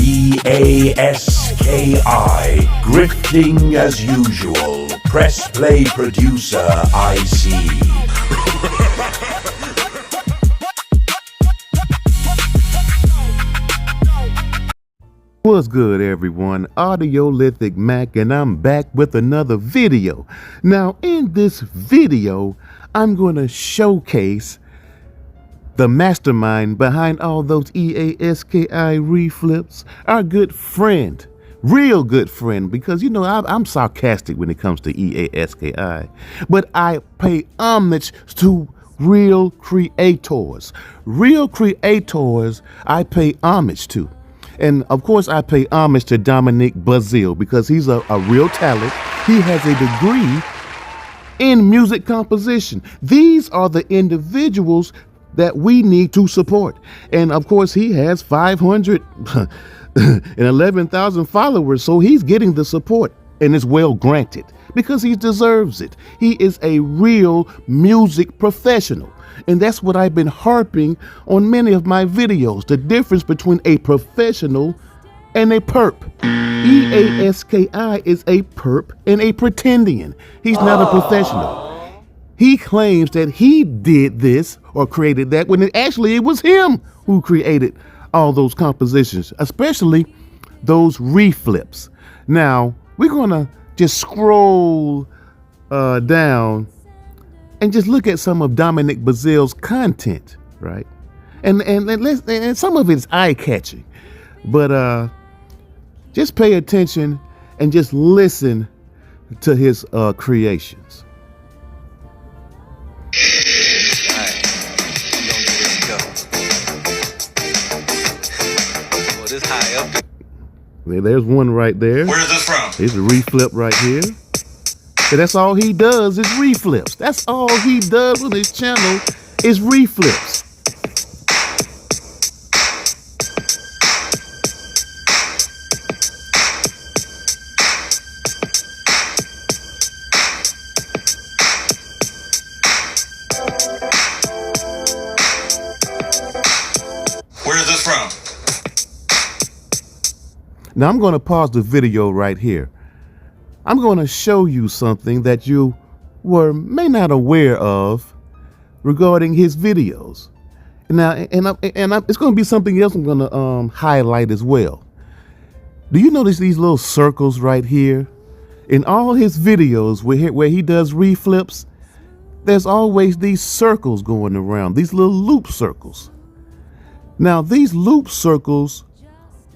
EASKI, grifting as usual. Press play producer IC. What's good, everyone? Audiolithic Mac, and I'm back with another video. Now, in this video, I'm going to showcase the mastermind behind all those EASKI reflips, our good friend, real good friend, because you know I'm sarcastic when it comes to EASKI, but I pay homage to real creators. Real creators I pay homage to. And of course, I pay homage to Dominic Bazille because he's a real talent. He has a degree in music composition. These are the individuals that we need to support. And of course, he has 511,000 followers, so he's getting the support, and it's well granted because he deserves it. He is a real music professional. And that's what I've been harping on many of my videos, the difference between a professional and a perp. EASKI is a perp and a pretendian. He's not a professional. He claims that he did this or created that when actually it was him who created all those compositions, especially those reflips. Now, we're going to just scroll down and just look at some of Dominic Bazille's content, right? And some of it's eye-catching, but just pay attention and just listen to his creations. There's one right there. Where's this from? Here's a reflip right here. And that's all he does is reflips. That's all he does on his channel is reflips. Where's this from? Now I'm going to pause the video right here. I'm going to show you something that you may not aware of regarding his videos. Now, it's going to be something else I'm going to highlight as well. Do you notice these little circles right here? In all his videos where he does reflips, there's always these circles going around, these little loop circles. Now, these loop circles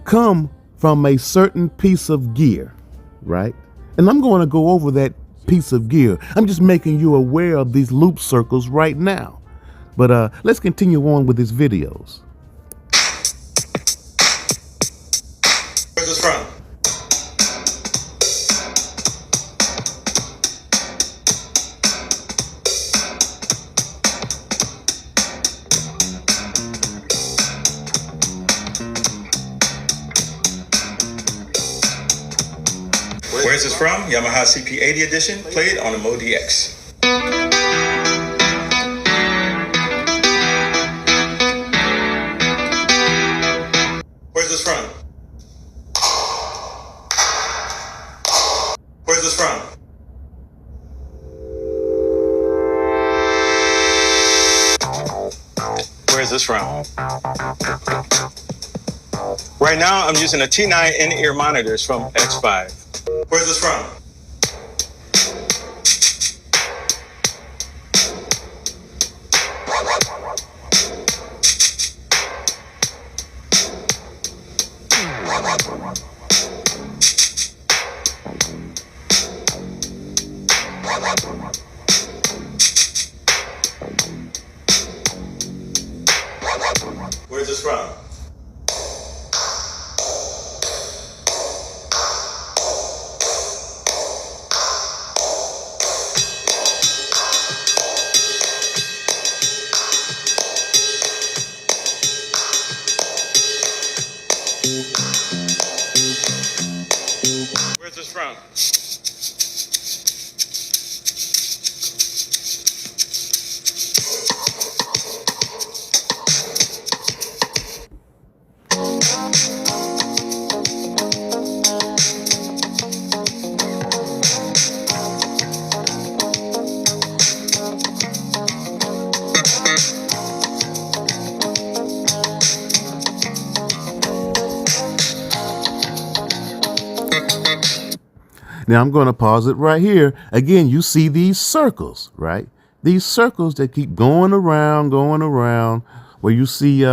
come from a certain piece of gear, right? And I'm going to go over that piece of gear. I'm just making you aware of these loop circles right now. But let's continue on with his videos. Where's this from? Where's this from? Yamaha CP80 edition, played on the Mo DX. Where's this from? Where's this from? Where's this from? Right now, I'm using a T9 in-ear monitors from X5. Where's this from? Where's this from? Where's this from? Now I'm going to pause it right here. Again, you see these circles, right? These circles that keep going around, where you see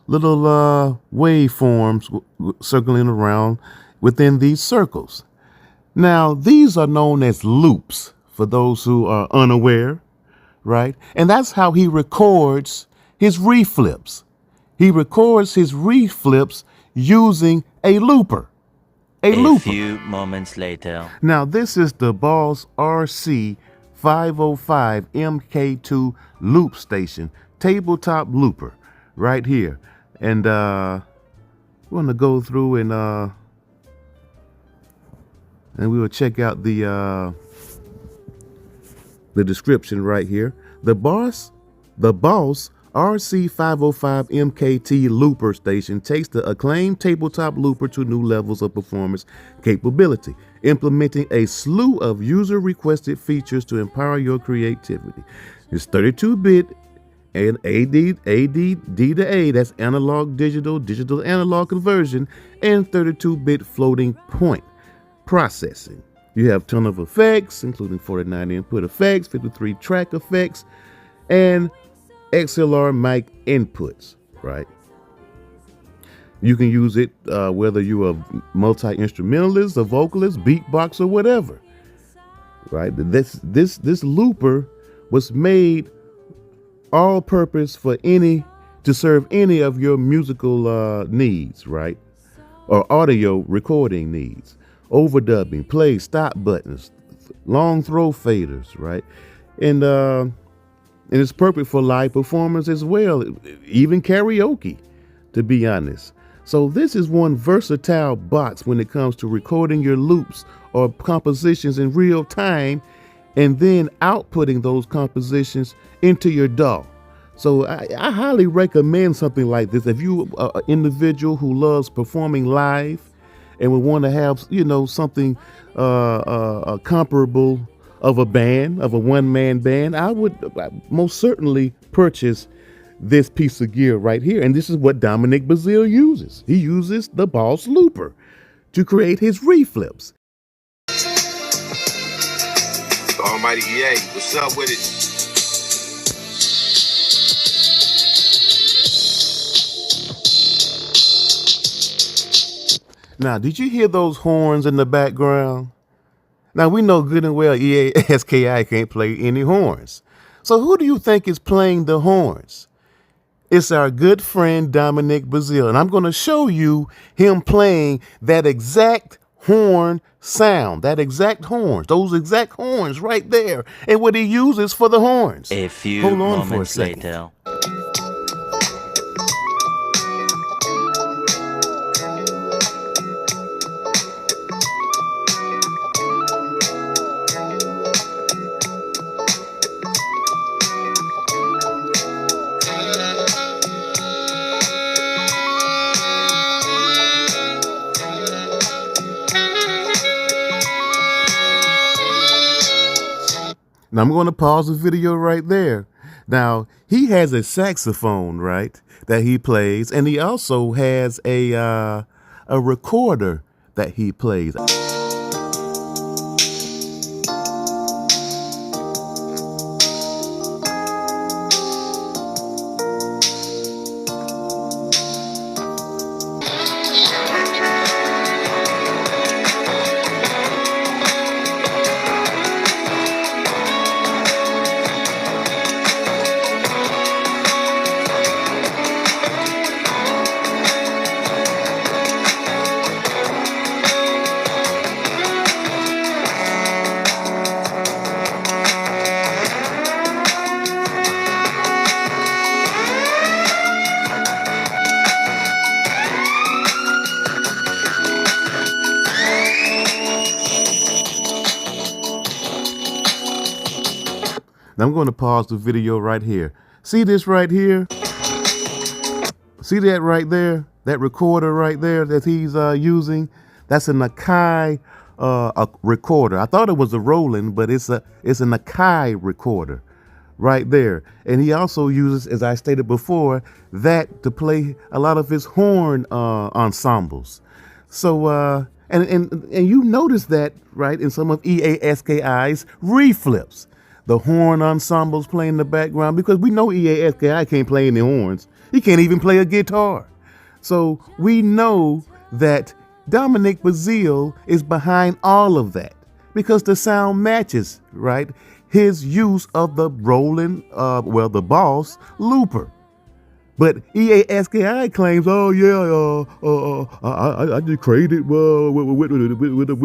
little waveforms circling around within these circles. Now, these are known as loops for those who are unaware, right? And that's how he records his reflips. He records his reflips using a looper. A few moments later. Now, this is the Boss RC 505 MK2 loop station, tabletop looper, right here. And we're going to go through and we will check out the description right here. The Boss RC 505 MKT looper station takes the acclaimed tabletop looper to new levels of performance capability, implementing a slew of user-requested features to empower your creativity. It's 32-bit and AD to A, that's analog digital analog conversion, and 32-bit floating point processing. You have a ton of effects, including 49 input effects, 53 track effects, and XLR mic inputs, right? You can use it whether you're a multi-instrumentalist, a vocalist, beatbox, or whatever, right? This looper was made all purpose for to serve any of your musical needs, right? Or audio recording needs, overdubbing, play, stop buttons, long throw faders, right? And it's perfect for live performance as well, even karaoke, to be honest. So this is one versatile box when it comes to recording your loops or compositions in real time and then outputting those compositions into your DAW. So I highly recommend something like this. If you are an individual who loves performing live and would want to have, something comparable of a band, of a one-man band, I would most certainly purchase this piece of gear right here. And this is what Dominic Bazile uses. He uses the Boss Looper to create his reflips. Almighty EA, what's up with it? Now, did you hear those horns in the background? Now, we know good and well EASKI can't play any horns. So who do you think is playing the horns? It's our good friend Dominic Bazile. And I'm going to show you him playing that exact horn sound, those exact horns right there, and what he uses for the horns. A few Hold on moments for a second. later. Now I'm going to pause the video right there. Now he has a saxophone, right, that he plays, and he also has a recorder that he plays. Now I'm going to pause the video right here. See this right here? See that right there? That recorder right there that he's using? That's an Akai recorder. I thought it was a Roland, but it's an Akai recorder right there. And he also uses, as I stated before, that to play a lot of his horn ensembles. So And you notice that, right, in some of EASKI's reflips. The horn ensembles play in the background because we know EASKI can't play any horns. He can't even play a guitar. So we know that Dominic Bazile is behind all of that because the sound matches, right, his use of the rolling, the Boss looper. But EASKI claims, oh yeah, I just created with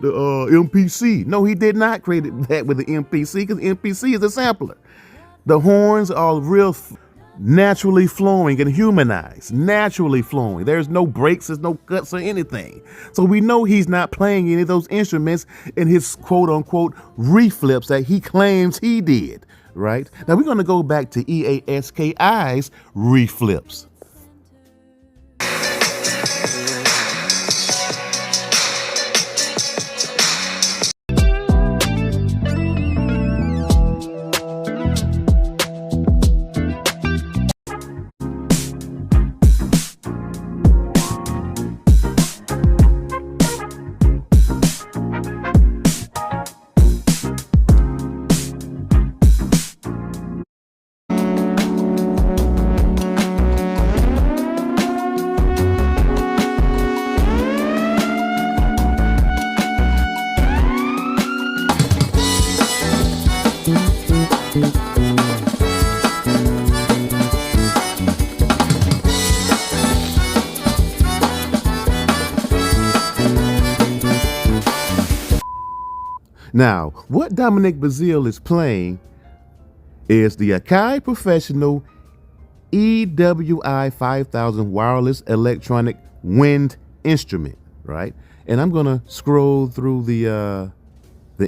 the MPC. No, he did not create that with the MPC because MPC is a sampler. The horns are real naturally flowing and humanized, naturally flowing. There's no breaks, there's no cuts or anything. So we know he's not playing any of those instruments in his quote unquote reflips that he claims he did. Right? Now we're going to go back to EASKI's reflips. Now, what Dominic Bazile is playing is the Akai Professional EWI 5000 wireless electronic wind instrument, right? And I'm gonna scroll through the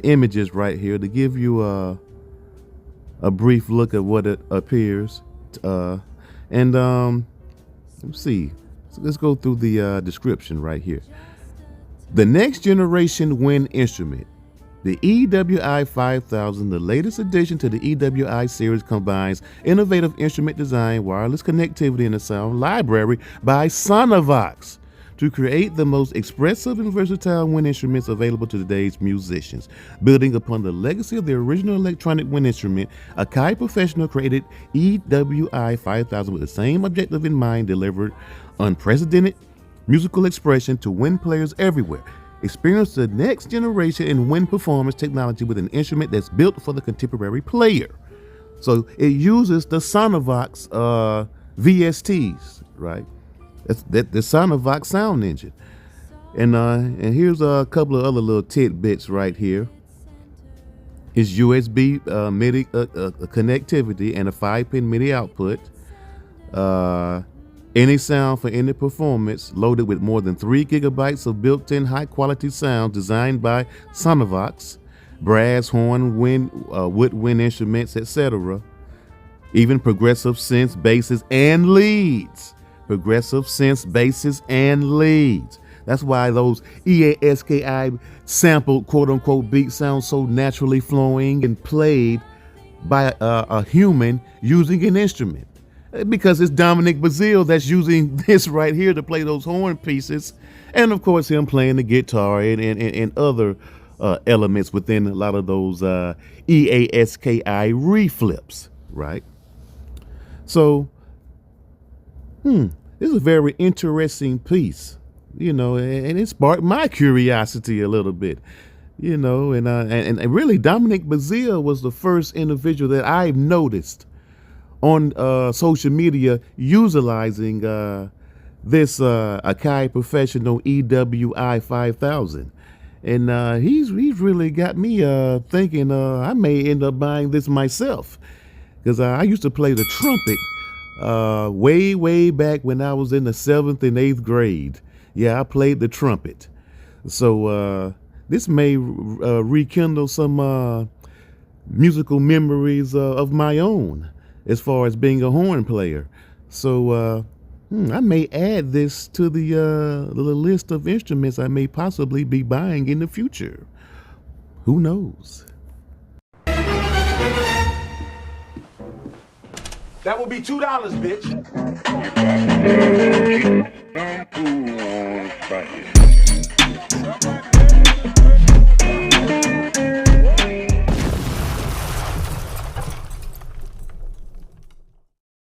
images right here to give you a brief look at what it appears. Let's see. So let's go through the description right here. The next generation wind instrument. The EWI 5000, the latest addition to the EWI series, combines innovative instrument design, wireless connectivity, and a sound library by Sonovox to create the most expressive and versatile wind instruments available to today's musicians. Building upon the legacy of the original electronic wind instrument, Akai Professional created EWI 5000 with the same objective in mind, delivered unprecedented musical expression to wind players everywhere. Experience the next generation in wind performance technology with an instrument that's built for the contemporary player. So it uses the Sonovox VSTs, right? That's the Sonovox sound engine. And here's a couple of other little tidbits right here. It's USB MIDI connectivity and a 5-pin MIDI output. Any sound for any performance, loaded with more than 3 gigabytes of built-in high-quality sound designed by Sonovox, brass, horn, woodwind instruments, etc. Even progressive synths, basses, and leads. Progressive synths, basses, and leads. That's why those EASKI sampled quote-unquote beats sound so naturally flowing and played by a human using an instrument. Because it's Dominic Bazile that's using this right here to play those horn pieces. And of course him playing the guitar and other elements within a lot of those EASKI reflips, right? So, this is a very interesting piece, you know, and it sparked my curiosity a little bit, you know, and really Dominic Bazile was the first individual that I've noticed on social media utilizing this Akai Professional EWI 5000. And he's really got me thinking I may end up buying this myself. Because I used to play the trumpet way back when I was in the 7th and 8th grade. Yeah, I played the trumpet. So this may rekindle some musical memories of my own, as far as being a horn player. So I may add this to the list of instruments I may possibly be buying in the future. Who knows? That will be $2, bitch.